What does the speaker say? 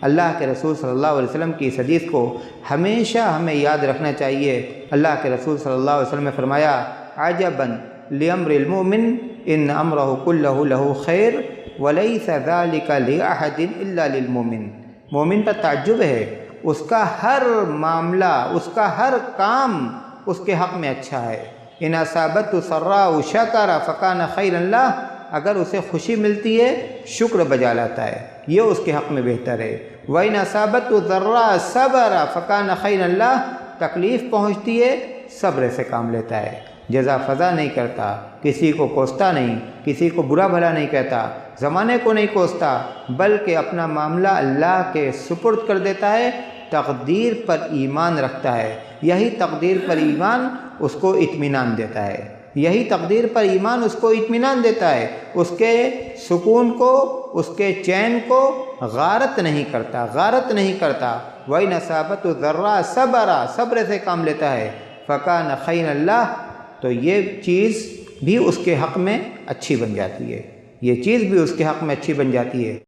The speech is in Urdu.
اللہ کے رسول صلی اللہ علیہ وسلم کی اس حدیث کو ہمیشہ ہمیں یاد رکھنا چاہیے۔ اللہ کے رسول صلی اللہ علیہ وسلم نے فرمایا عجباً لامر المؤمن ان امرہ کلہ لہ خیر ولیس ذلک لأحد الا للمؤمن۔ مومن پر تعجب ہے، اس کا ہر معاملہ، اس کا ہر کام اس کے حق میں اچھا ہے۔ ان اصابت سراء شکر فکان خیرا لہ، اگر اسے خوشی ملتی ہے شکر بجا لاتا ہے، یہ اس کے حق میں بہتر ہے۔ وَإِنْ أَصَابَتْهُ ضَرَّاء صَبَرَ فَكَانَ خَيْرًا لَهُ، تکلیف پہنچتی ہے صبر سے کام لیتا ہے، جزا فضا نہیں کرتا، کسی کو کوستا نہیں، کسی کو برا بھلا نہیں کہتا، زمانے کو نہیں کوستا، بلکہ اپنا معاملہ اللہ کے سپرد کر دیتا ہے، تقدیر پر ایمان رکھتا ہے۔ یہی تقدیر پر ایمان اس کو اطمینان دیتا ہے، یہی تقدیر پر ایمان اس کو اطمینان دیتا ہے، اس کے سکون کو، اس کے چین کو غارت نہیں کرتا، غارت نہیں کرتا۔ وَإِنْ أَصَابَتْهُ ضَرَّاء صَبَرَ، صبر سے کام لیتا ہے، فَكَانَ خَيْرًا لَهُ، تو یہ چیز بھی اس کے حق میں اچھی بن جاتی ہے، یہ چیز بھی اس کے حق میں اچھی بن جاتی ہے۔